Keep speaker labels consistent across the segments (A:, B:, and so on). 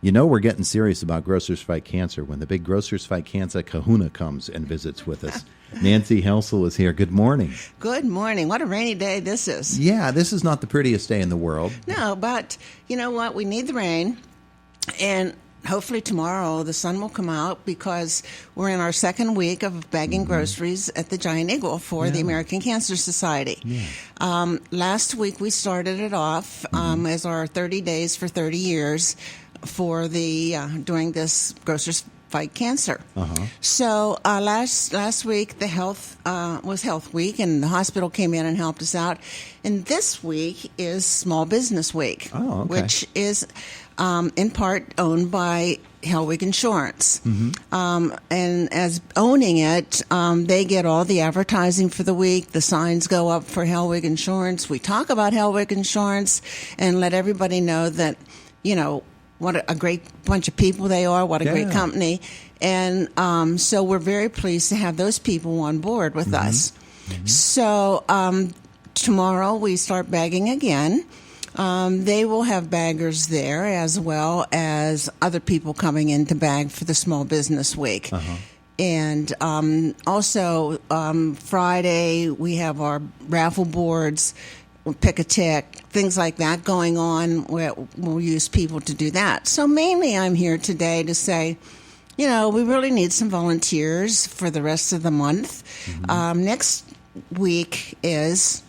A: You know we're getting serious about Grocers Fight Cancer when the big Grocers Fight Cancer kahuna comes and visits with us. Nancy Helsel is here. Good morning.
B: Good morning. What a rainy day this is.
A: Yeah, this is not the prettiest day in the world.
B: No, but you know what? We need the rain, and hopefully tomorrow the sun will come out because we're in our second week of bagging groceries at the Giant Eagle for the American Cancer Society.
A: Yeah.
B: Last week we started it off as our 30 days for 30 years for the during this Grocers Fight Cancer. So last week the health was Health Week, and the hospital came in and helped us out. And this week is Small Business Week, which is in part owned by Hellwig Insurance. And as owning it, they get all the advertising for the week. The signs go up for Hellwig Insurance. We talk about Hellwig Insurance and let everybody know that, you know, what a great bunch of people they are, what a great company. And so we're very pleased to have those people on board with us. So tomorrow we start bagging again. They will have baggers there as well as other people coming in to bag for the Small Business Week. And also Friday we have our raffle boards, pick a tick, things like that going on. We'll use people to do that. So mainly I'm here today to say, you know, we really need some volunteers for the rest of the month. Next week is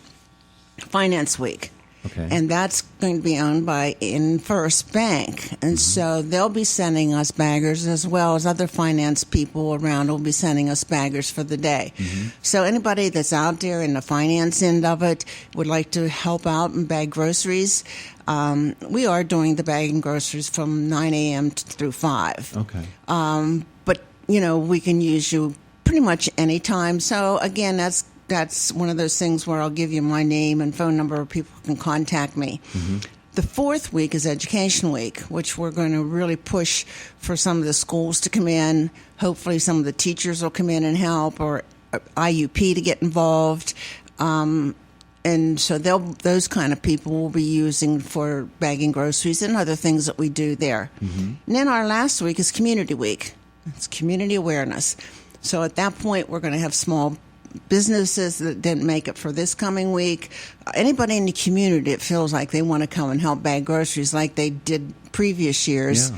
B: Finance Week. And that's going to be owned by First Bank. And so they'll be sending us baggers as well as other finance people around will be sending us baggers for the day. So anybody that's out there in the finance end of it would like to help out and bag groceries, we are doing the bagging groceries from 9 a.m. through 5. But, you know, we can use you pretty much any time. So, again, that's one of those things where I'll give you my name and phone number where people can contact me. The fourth week is Education Week, which we're going to really push for some of the schools to come in. Hopefully some of the teachers will come in and help, or IUP to get involved. And so those kind of people will be using for bagging groceries and other things that we do there. And then our last week is Community Week. It's community awareness. So at that point, we're going to have small businesses that didn't make it for this coming week. Anybody in the community that feels like they want to come and help bag groceries like they did previous years,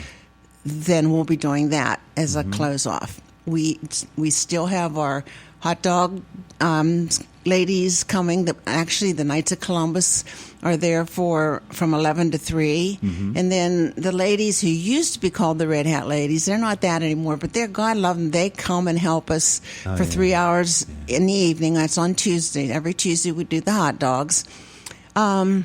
B: then we'll be doing that as a close off. We still have our hot dog ladies coming. Actually, the Knights of Columbus are there from 11 to 3. And then the ladies who used to be called the Red Hat Ladies, they're not that anymore, but they're, God love them, they come and help us for 3 hours in the evening. That's on Tuesday. Every Tuesday we do the hot dogs. So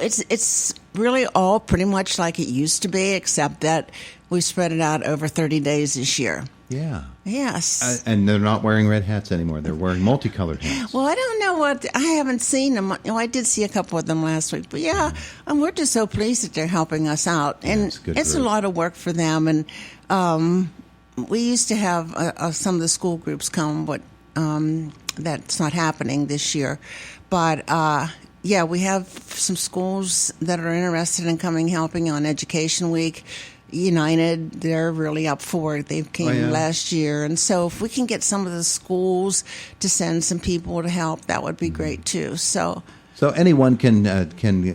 B: it's really all pretty much like it used to be, except that we spread it out over 30 days this year. Yes.
A: And they're not wearing red hats anymore. They're wearing multicolored hats.
B: Well, I don't know I haven't seen them. I did see a couple of them last week. But and we're just so pleased that they're helping us out. And it's a lot of work for them. And we used to have some of the school groups come, but that's not happening this year. But we have some schools that are interested in coming helping on Education Week. United, they're really up for it. They came last year. And so if we can get some of the schools to send some people to help, that would be great too. So
A: anyone can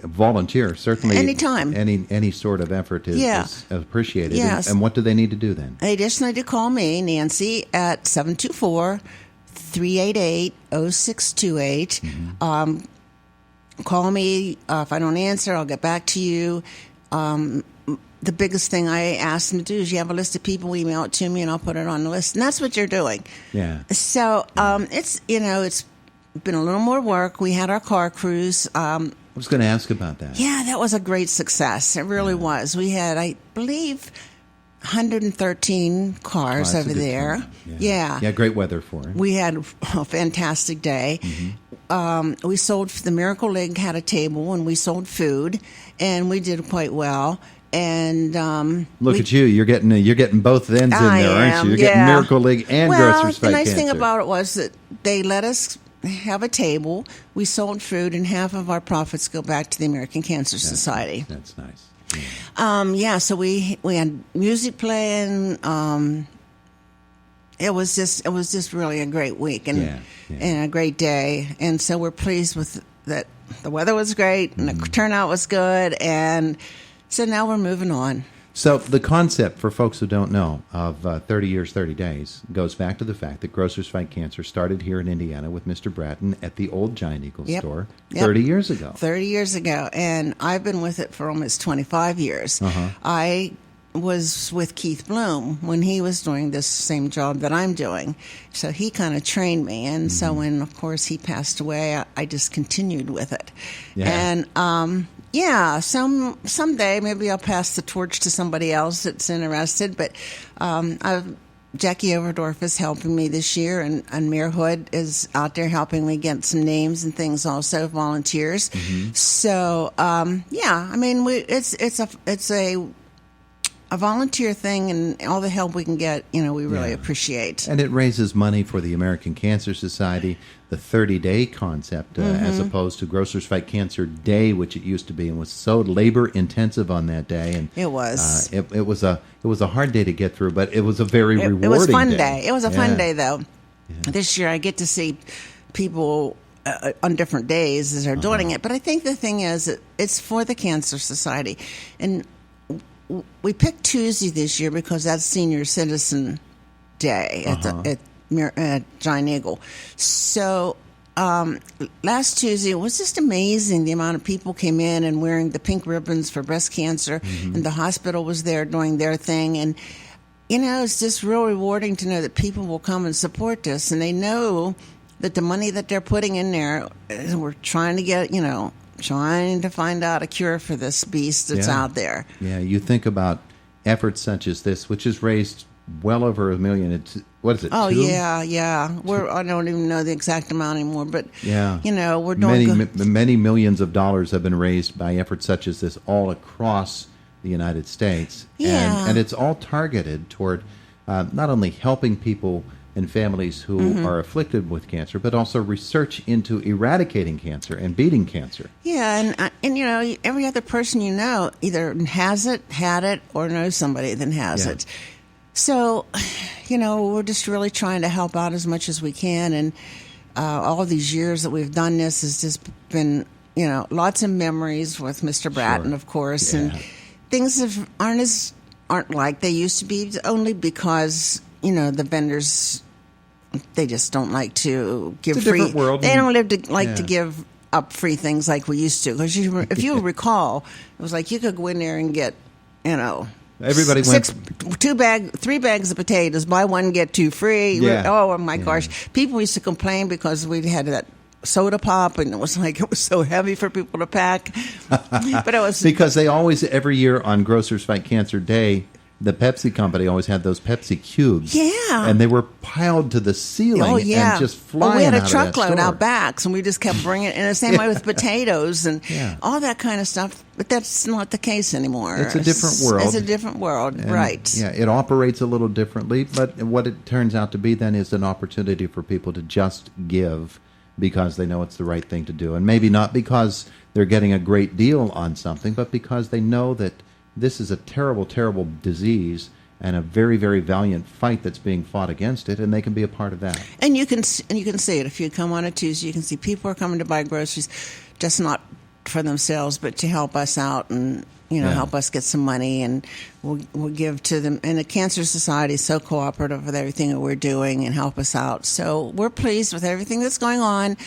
A: volunteer, certainly.
B: Anytime.
A: Any sort of effort is appreciated.
B: Yes.
A: And what do they need to do then?
B: They just need to call me, Nancy, at 724-388-0628. Call me. If I don't answer, I'll get back to you. The biggest thing I ask them to do is you have a list of people, email it to me, and I'll put it on the list. And that's what you're doing. So it's been a little more work. We had our car cruise.
A: I was going to ask about that.
B: Yeah, that was a great success. It really was. We had, I believe, 113 cars over there.
A: Yeah, great weather for it.
B: We had a fantastic day. We sold, the Miracle League had a table, and we sold food, and we did quite well. And
A: look at you! You're getting both ends in there, aren't you? You're getting Miracle League and Grocers Fight Cancer.
B: The nice thing about it was that they let us have a table. We sold food, and half of our profits go back to the American Cancer Society.
A: That's nice.
B: So we had music playing. It was just really a great week and a great day. And so we're pleased with that. The weather was great and the turnout was good. And so now we're moving on.
A: So the concept, for folks who don't know, of 30 years, 30 days, goes back to the fact that Grocers Fight Cancer started here in Indiana with Mr. Bratton at the old Giant Eagle store 30 years ago. 30
B: years ago. And I've been with it for almost 25 years. I was with Keith Bloom when he was doing this same job that I'm doing. So he kind of trained me. And so when, of course, he passed away, I just continued with it. And someday maybe I'll pass the torch to somebody else that's interested. But Jackie Overdorf is helping me this year, and Mayor Hood is out there helping me get some names and things also, volunteers. So, I mean, it's a volunteer thing, and all the help we can get, we really appreciate.
A: And it raises money for the American Cancer Society, the 30-day concept, as opposed to Grocers Fight Cancer Day, which it used to be, and was so labor-intensive on that day. And
B: it was.
A: It was a hard day to get through, but it was a very rewarding day.
B: It was a fun day. It was a fun day, though. This year I get to see people on different days as they're doing it. But I think the thing is, it's for the Cancer Society. And we picked Tuesday this year because that's Senior Citizen Day at Giant Eagle. So last Tuesday, it was just amazing the amount of people came in and wearing the pink ribbons for breast cancer, and the hospital was there doing their thing. And, it's just real rewarding to know that people will come and support this, and they know that the money that they're putting in there, we're trying to get, trying to find out a cure for this beast that's out there.
A: Yeah, you think about efforts such as this, which has raised well over $1 million. What is it?
B: Oh,
A: 2?
B: yeah. I don't even know the exact amount anymore, but we're doing
A: many millions of dollars have been raised by efforts such as this all across the United States, and it's all targeted toward not only helping people and families who are afflicted with cancer, but also research into eradicating cancer and beating cancer.
B: Yeah, and every other person either has it, had it, or knows somebody that has it. So, we're just really trying to help out as much as we can, and all these years that we've done this has just been, lots of memories with Mr. Bratton, of course, and things aren't like they used to be, only because the vendors, they just don't like to give
A: it's a
B: free.
A: Different world.
B: They don't to give up free things like we used to. Because if you recall, it was like you could go in there and get,
A: everybody
B: 3 bags of potatoes, buy one get two free.
A: Yeah.
B: Oh my gosh! People used to complain because we had that soda pop, and it was so heavy for people to pack. But it was
A: because they always every year on Grocers Fight Cancer Day, the Pepsi company always had those Pepsi cubes.
B: Yeah.
A: And they were piled to the ceiling and just flying
B: we had
A: out
B: a
A: of
B: truckload
A: that
B: out backs, and we just kept bringing it. And the same way with potatoes and
A: Yeah.
B: all that kind of stuff. But that's not the case anymore.
A: It's a different world.
B: It's a different world,
A: And,
B: right.
A: Yeah, it operates a little differently, but what it turns out to be then is an opportunity for people to just give because they know it's the right thing to do. And maybe not because they're getting a great deal on something, but because they know that this is a terrible, terrible disease and a very, very valiant fight that's being fought against it, and they can be a part of that.
B: And you can see it. If you come on a Tuesday, you can see people are coming to buy groceries, just not for themselves, but to help us out and help us get some money, and we'll give to them. And the Cancer Society is so cooperative with everything that we're doing and help us out. So we're pleased with everything that's going on.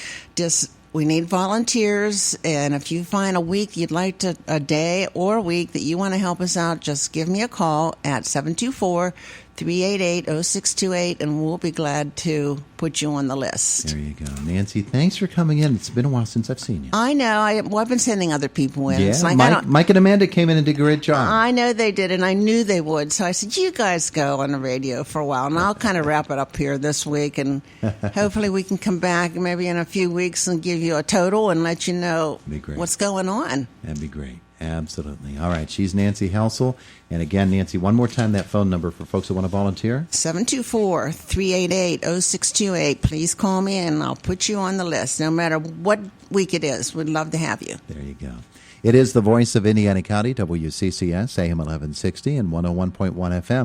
B: We need volunteers, and if you find a day or a week that you want to help us out, just give me a call at 724-388-0628, and we'll be glad to put you on the list.
A: There you go. Nancy, thanks for coming in. It's been a while since I've seen you.
B: I know. I've been sending other people in.
A: Yeah,
B: It's like,
A: Mike and Amanda came in and did a great job.
B: I know they did, and I knew they would. So I said, you guys go on the radio for a while, and I'll kind of wrap it up here this week, and hopefully we can come back maybe in a few weeks and give you a total and let you know what's going on.
A: That'd be great. Absolutely. All right. She's Nancy Helsel. And again, Nancy, one more time, that phone number for folks who want to volunteer.
B: 724-388-0628. Please call me and I'll put you on the list. No matter what week it is, we'd love to have you.
A: There you go. It is the voice of Indiana County, WCCS, AM 1160 and 101.1 FM.